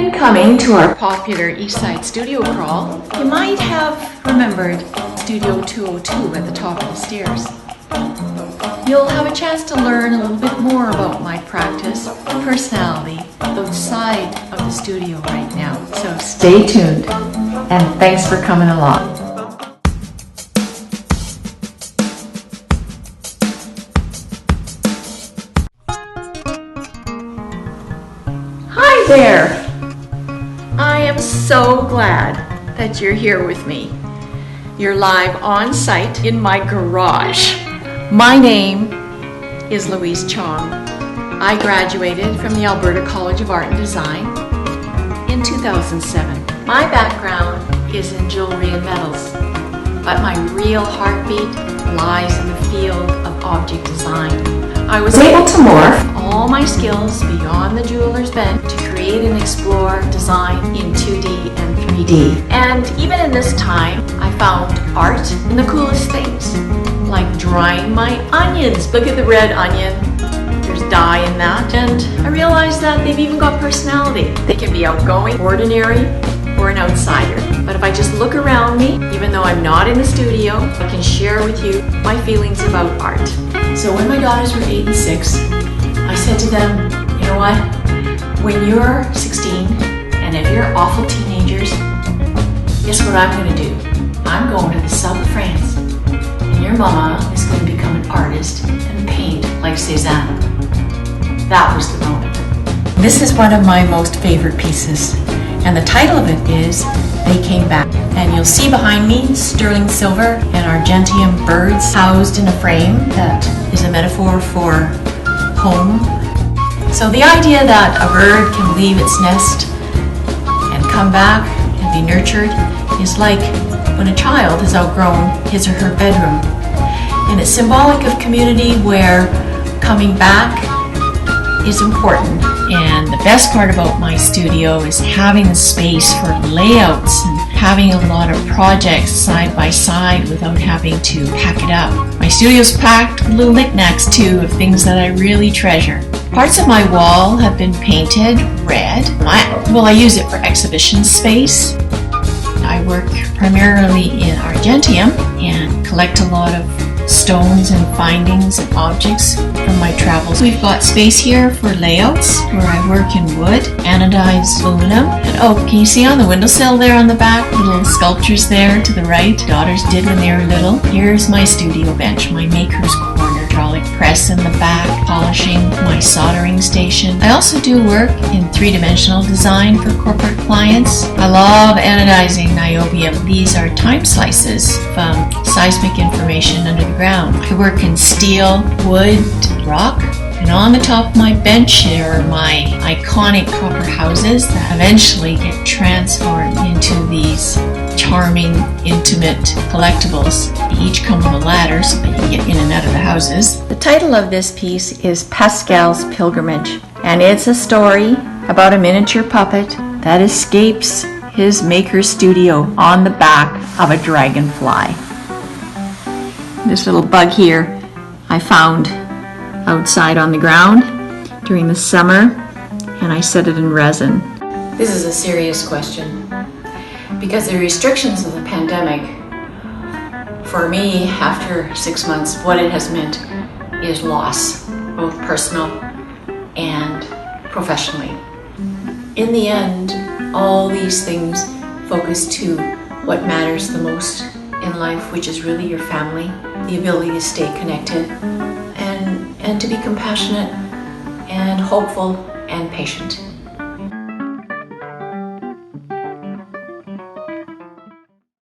been coming to our popular East Side studio crawl, you might have remembered Studio 202 at the top of the stairs. You'll have a chance to learn a little bit more about my practice and personality outside of the studio right now. So stay tuned, and thanks for coming along. Hi there! I am so glad that you're here with me. You're live on site in my garage. My name is Louise Chong. I graduated from the Alberta College of Art and Design in 2007. My background is in jewelry and metals, but my real heartbeat lies in the field of object design. I was able to morph all my skills beyond the jeweler's bent to create and explore design in 2D and 3D. And even in this time, I found art in the coolest things, like drying my onions. Look at the red onion. There's dye in that. And I realized that they've even got personality. They can be outgoing, ordinary, or an outsider. But if I just look around me, even though I'm not in the studio, I can share with you my feelings about art. So when my daughters were 8 and 6, I said to them, you know what? When you're 16, and if you're awful teenagers, guess what I'm gonna do? I'm going to the south of France, and your mama is gonna become an artist and paint like Cézanne. That was the moment. This is one of my most favorite pieces, and the title of it is They Came Back. And you'll see behind me sterling silver and Argentium birds housed in a frame that is a metaphor for home. So the idea that a bird can leave its nest and come back and be nurtured is like when a child has outgrown his or her bedroom. And it's symbolic of community where coming back is important. And the best part about my studio is having the space for layouts and having a lot of projects side by side without having to pack it up. My studio's packed with little knickknacks too of things that I really treasure. Parts of my wall have been painted red. I use it for exhibition space. I work primarily in Argentium and collect a lot of stones and findings and objects from my travels. We've got space here for layouts where I work in wood, anodized aluminum, and oh, can you see on the windowsill there on the back, little sculptures there to the right, daughters did when they were little. Here's my studio bench, my maker's corner, hydraulic press in the back, polishing, my soldering station. I also do work in three-dimensional design for corporate clients. I love anodizing niobium. These are time slices from seismic information under the ground. I work in steel, wood, rock, and on the top of my bench are my iconic copper houses that eventually get transformed into these charming, intimate collectibles. They each come with a ladder so that you can get in and out of the houses. The title of this piece is Pascal's Pilgrimage, and it's a story about a miniature puppet that escapes his maker's studio on the back of a dragonfly. This little bug here I found outside on the ground during the summer, and I set it in resin. This is a serious question because the restrictions of the pandemic, for me after 6 months, what it has meant is loss, both personal and professionally. In the end, all these things focus to what matters the most in life, which is really your family, the ability to stay connected, and to be compassionate and hopeful and patient.